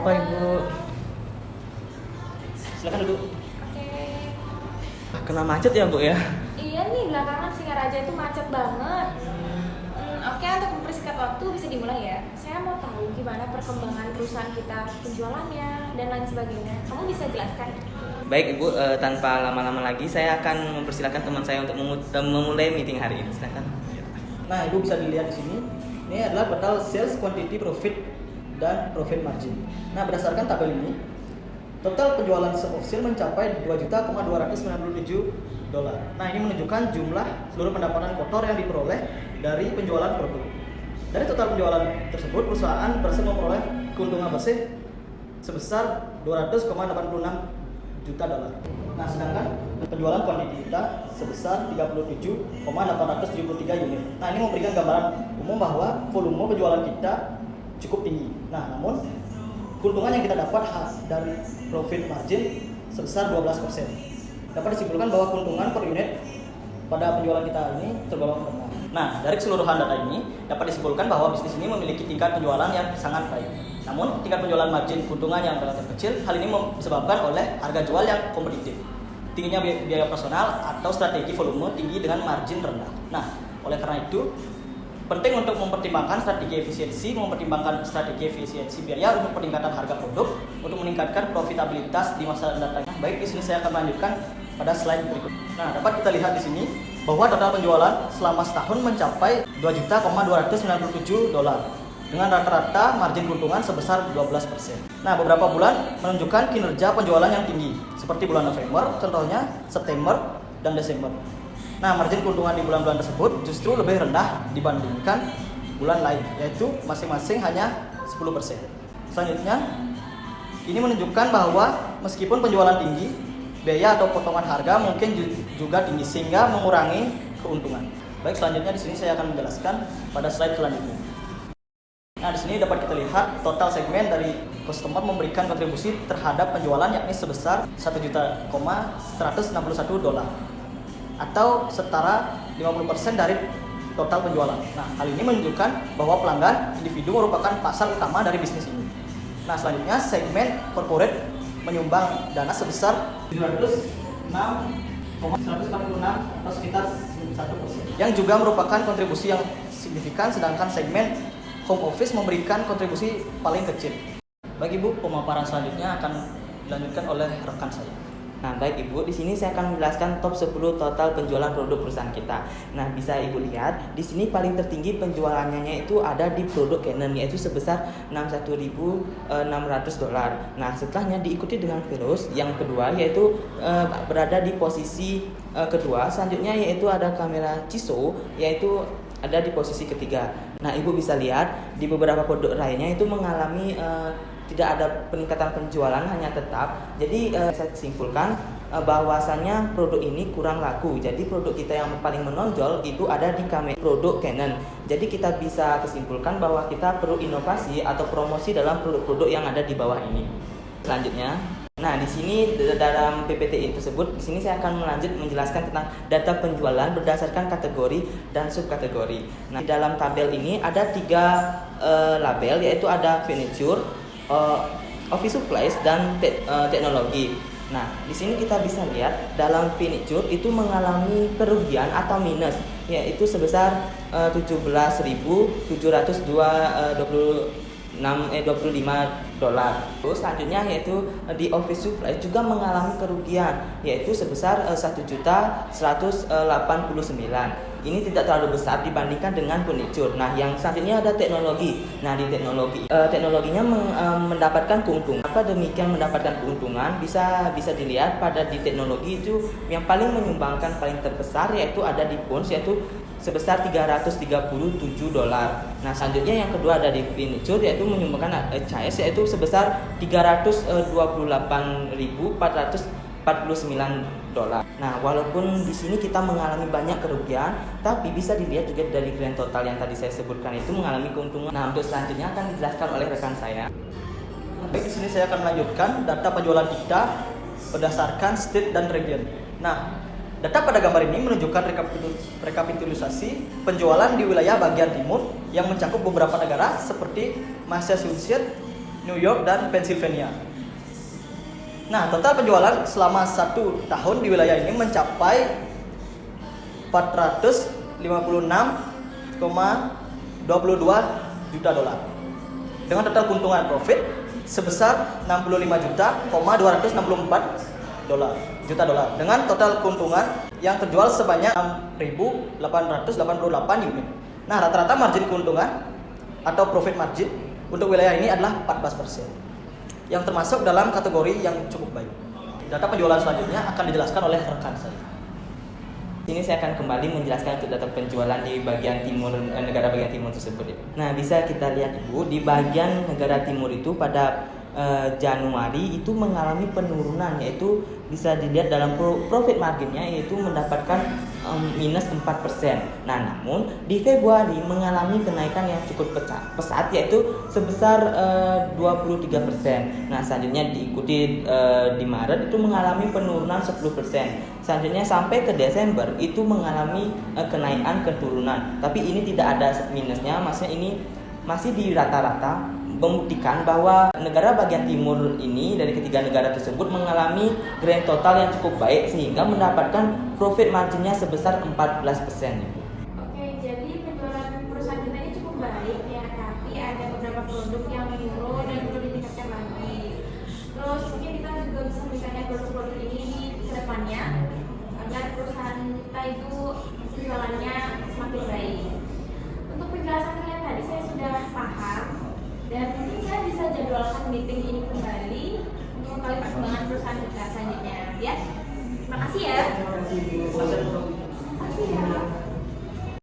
apa Ibu? Silakan duduk. Oke. Kena macet ya Bu ya? Iya nih, belakangan Singaraja itu macet banget. Oke, untuk mempersingkat waktu bisa dimulai ya. Saya mau tahu gimana perkembangan perusahaan kita, penjualannya, dan lain sebagainya. Kamu bisa jelaskan? Baik Ibu, tanpa lama-lama lagi saya akan mempersilahkan teman saya untuk memulai meeting hari ini. Silakan. Nah, Ibu bisa dilihat di sini. Ini adalah total sales quantity profit dan profit margin. Nah, berdasarkan tabel ini, total penjualan sum of sale mencapai 2.297 dolar. Nah, ini menunjukkan jumlah seluruh pendapatan kotor yang diperoleh dari penjualan produk. Dari total penjualan tersebut, perusahaan berhasil memperoleh keuntungan bersih sebesar 200,86 juta dolar. Nah, sedangkan penjualan kuantiti kita sebesar 37,873 unit. Nah, ini memberikan gambaran umum bahwa volume penjualan kita cukup tinggi. Nah, namun keuntungan yang kita dapat dari profit margin sebesar 12%. Dapat disimpulkan bahwa keuntungan per unit pada penjualan kita ini tergolong rendah. Nah, dari keseluruhan data ini dapat disimpulkan bahwa bisnis ini memiliki tingkat penjualan yang sangat baik. Namun, tingkat penjualan margin keuntungan yang relatif kecil, hal ini disebabkan oleh harga jual yang kompetitif, tingginya biaya personal atau strategi volume tinggi dengan margin rendah. Nah, oleh karena itu, penting untuk mempertimbangkan strategi efisiensi biaya untuk peningkatan harga produk untuk meningkatkan profitabilitas di masa datang. Baik, di sini saya akan melanjutkan pada slide berikut. Nah, dapat kita lihat di sini bahwa total penjualan selama setahun mencapai 2.297 dolar dengan rata-rata margin keuntungan sebesar 12%. Nah, beberapa bulan menunjukkan kinerja penjualan yang tinggi, seperti bulan November, contohnya September dan Desember. Nah, margin keuntungan di bulan-bulan tersebut justru lebih rendah dibandingkan bulan lain, yaitu masing-masing hanya 10%. Selanjutnya, ini menunjukkan bahwa meskipun penjualan tinggi, biaya atau potongan harga mungkin juga tinggi sehingga mengurangi keuntungan. Baik, selanjutnya di sini saya akan menjelaskan pada slide selanjutnya. Nah, di sini dapat kita lihat total segmen dari customer memberikan kontribusi terhadap penjualan yakni sebesar 1.161 dolar atau setara 50% dari total penjualan. Nah, hal ini menunjukkan bahwa pelanggan individu merupakan pasar utama dari bisnis ini. Nah, selanjutnya segmen corporate menyumbang dana sebesar 146 atau sekitar 1%, yang juga merupakan kontribusi yang signifikan, sedangkan segmen home office memberikan kontribusi paling kecil. Bagi Ibu, pemaparan selanjutnya akan dilanjutkan oleh rekan saya. Nah, baik Ibu, di sini saya akan menjelaskan top 10 total penjualan produk perusahaan kita. Nah, bisa Ibu lihat, di sini paling tertinggi penjualannya itu ada di produk Canon, yaitu sebesar 61.600 dolar. Nah, setelahnya diikuti dengan Veloz yang kedua, yaitu berada di posisi kedua. Selanjutnya yaitu ada kamera Chiso, yaitu ada di posisi ketiga. Nah, Ibu bisa lihat di beberapa produk lainnya itu mengalami tidak ada peningkatan penjualan, hanya tetap. Jadi saya simpulkan bahwasannya produk ini kurang laku. Jadi produk kita yang paling menonjol itu ada di produk Canon. Jadi kita bisa kesimpulkan bahwa kita perlu inovasi atau promosi dalam produk-produk yang ada di bawah ini. Selanjutnya, nah di sini dalam PPT tersebut, di sini saya akan menjelaskan tentang data penjualan berdasarkan kategori dan subkategori. Nah, di dalam tabel ini ada 3 label, yaitu ada furniture, office supplies, dan teknologi. Nah, di sini kita bisa lihat dalam furniture itu mengalami kerugian atau minus, yaitu sebesar 17.725 dolar. Terus selanjutnya yaitu di office supply juga mengalami kerugian, yaitu sebesar 1.189. Ini tidak terlalu besar dibandingkan dengan furniture. Nah, yang selanjutnya ada teknologi. Nah, di teknologinya mendapatkan keuntungan. Apa demikian mendapatkan keuntungan? Bisa dilihat pada di teknologi itu yang paling menyumbangkan paling terbesar yaitu ada di Pons, yaitu sebesar 337 dolar. Nah, selanjutnya yang kedua ada di furniture, yaitu menyumbangkan CHS, yaitu sebesar 328.449 dolar. Nah, walaupun di sini kita mengalami banyak kerugian, tapi bisa dilihat juga dari grand total yang tadi saya sebutkan itu mengalami keuntungan. Nah, untuk selanjutnya akan dijelaskan oleh rekan saya. Baik, di sini saya akan melanjutkan data penjualan kita berdasarkan state dan region. Nah, data pada gambar ini menunjukkan rekapitulasi penjualan di wilayah bagian timur yang mencakup beberapa negara seperti Massachusetts, New York, dan Pennsylvania. Nah, total penjualan selama 1 tahun di wilayah ini mencapai 456,22 juta dolar. Dengan total keuntungan profit sebesar 65,264 juta dolar. Dengan total keuntungan yang terjual sebanyak 6.888 unit. Nah, rata-rata margin keuntungan atau profit margin untuk wilayah ini adalah 14%, yang termasuk dalam kategori yang cukup baik. Data penjualan selanjutnya akan dijelaskan oleh rekan saya. Ini saya akan kembali menjelaskan untuk data penjualan di bagian timur, negara bagian timur tersebut. Nah, bisa kita lihat Ibu, di bagian negara timur itu pada Januari itu mengalami penurunan, yaitu bisa dilihat dalam profit marginnya, yaitu mendapatkan minus 4%. Nah, namun di Februari mengalami kenaikan yang cukup pesat, yaitu sebesar 23%. Nah, selanjutnya diikuti di Maret itu mengalami penurunan 10%. Selanjutnya sampai ke Desember itu mengalami kenaikan keturunan. Tapi ini tidak ada minusnya, maksudnya ini masih di rata-rata, membuktikan bahwa negara bagian timur ini dari ketiga negara tersebut mengalami grand total yang cukup baik sehingga mendapatkan profit marginnya sebesar 14%. Oke, jadi penjualan perusahaan kita ini cukup baik ya, tapi ada beberapa produk yang menurun dan perlu ditingkatkan lagi. Terus mungkin kita juga bisa meningkatkan produk-produk ini ke depannya agar perusahaan kita itu penjualannya semakin baik. Untuk penjelasan kalian tadi saya sudah paham, dan mungkin saya bisa jadwalkan meeting ini kembali untuk mengetahui perkembangan